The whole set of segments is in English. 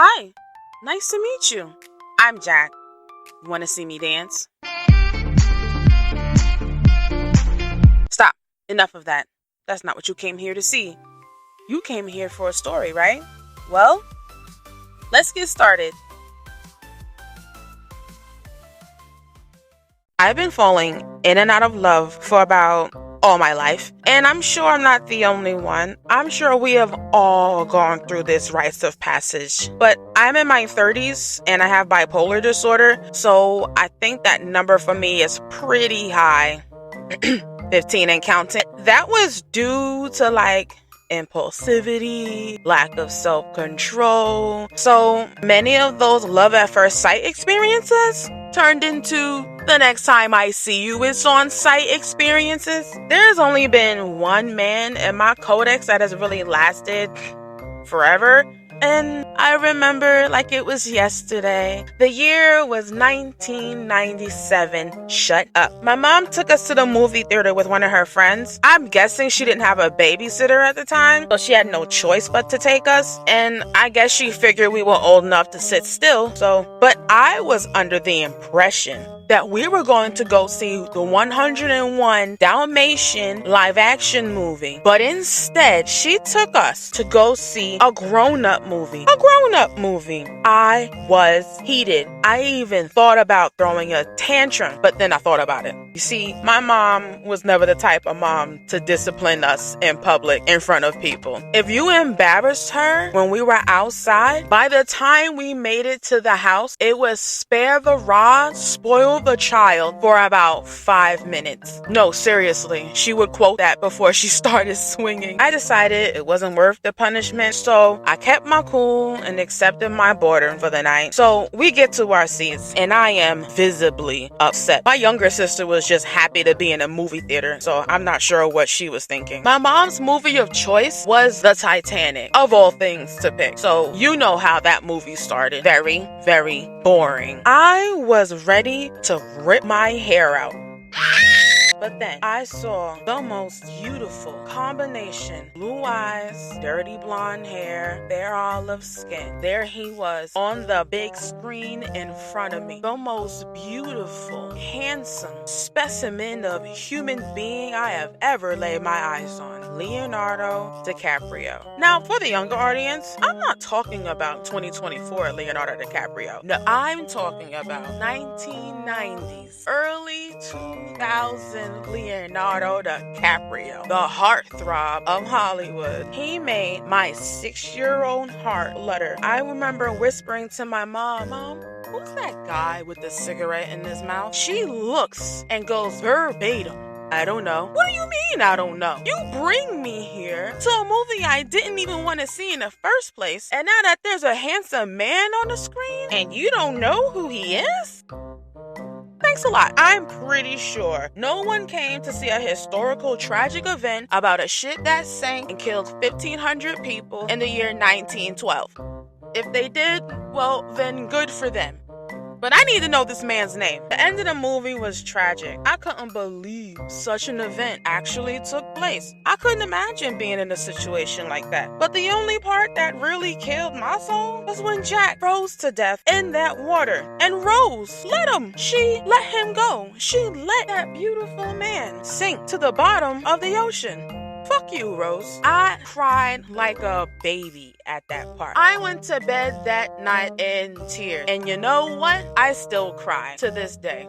Hi, nice to meet you. I'm Jack. You want to see me dance? Stop. Enough of that. That's not what you came here to see. You came here for a story, right? Well, let's get started. I've been falling in and out of love for about all my life, and I'm sure I'm not the only one. I'm sure we have all gone through this rites of passage. But I'm in my 30s and I have bipolar disorder, so I think that number for me is pretty high. 15 and counting. That was due to impulsivity, lack of self-control. So many of those love at first sight experiences turned into the next time I see you is on sight experiences. There's only been one man in my codex that has really lasted forever. And I remember like it was yesterday. The year was 1997. Shut up. My mom took us to the movie theater with one of her friends. I'm guessing she didn't have a babysitter at the time, so she had no choice but to take us. And I guess she figured we were old enough to sit still. But I was under the impression that we were going to go see the 101 Dalmatian live action movie. But instead, she took us to go see a grown-up movie. I was heated. I even thought about throwing a tantrum, but then I thought about it. You see, my mom was never the type of mom to discipline us in public in front of people. If you embarrassed her when we were outside, by the time we made it to the house, it was spare the rod, spoil the child for about 5 minutes. No, seriously, she would quote that before she started swinging. I decided it wasn't worth the punishment, so I kept my cool and accepted my boredom for the night. So we get to our seats, and I am visibly upset. My younger sister was just happy to be in a movie theater, so I'm not sure what she was thinking. My mom's movie of choice was The Titanic, of all things to pick. So you know how that movie started. Very, very boring. I was ready to rip my hair out. But then I saw the most beautiful combination. Blue eyes, dirty blonde hair, fair olive skin. There he was on the big screen in front of me. The most beautiful, handsome specimen of human being I have ever laid my eyes on. Leonardo DiCaprio. Now, for the younger audience, I'm not talking about 2024 Leonardo DiCaprio. No, I'm talking about 1990s, early 2000s Leonardo DiCaprio, the heartthrob of Hollywood. He made my 6-year-old heart flutter. I remember whispering to my mom, who's that guy with the cigarette in his mouth? She looks and goes verbatim, I don't know. What do you mean, I don't know? You bring me here to a movie I didn't even want to see in the first place, and now that there's a handsome man on the screen, and you don't know who he is? Thanks a lot. I'm pretty sure no one came to see a historical tragic event about a ship that sank and killed 1,500 people in the year 1912. If they did, well, then good for them. But I need to know this man's name. The end of the movie was tragic. I couldn't believe such an event actually took place. I couldn't imagine being in a situation like that. But the only part that really killed my soul was when Jack froze to death in that water. And Rose let him. She let him go. She let that beautiful man sink to the bottom of the ocean. Fuck you, Rose. I cried like a baby at that part. I went to bed that night in tears. And you know what? I still cry to this day.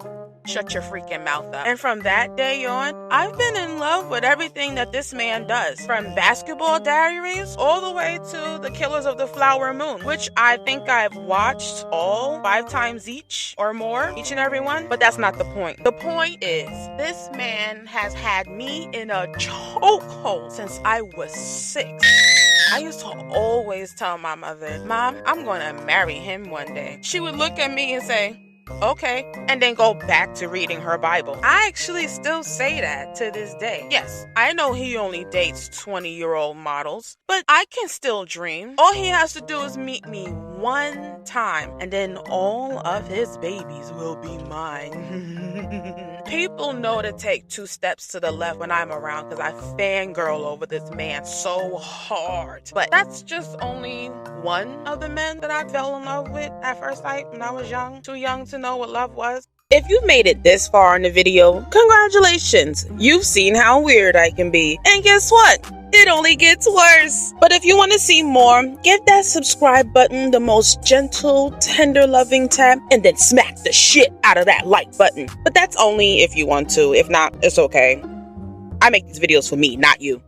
Shut your freaking mouth up. And from that day on, I've been in love with everything that this man does. From Basketball Diaries all the way to The Killers of the Flower Moon, which I think I've watched all 5 times each or more, each and every one. But that's not the point. The point is, this man has had me in a chokehold since I was 6. I used to always tell my mother, Mom, I'm gonna marry him one day. She would look at me and say, okay, and then go back to reading her Bible. I actually still say that to this day. Yes, I know he only dates 20-year-old models, but I can still dream. All he has to do is meet me one time, and then all of his babies will be mine. People know to take 2 steps to the left when I'm around because I fangirl over this man so hard. But that's just only one of the men that I fell in love with at first sight when I was young. Too young to know what love was. If you've made it this far in the video, congratulations! You've seen how weird I can be. And guess what? It only gets worse. But if you want to see more, give that subscribe button the most gentle, tender, loving tap, and then smack the shit out of that like button. But that's only if you want to. If not, it's okay. I make these videos for me, not you.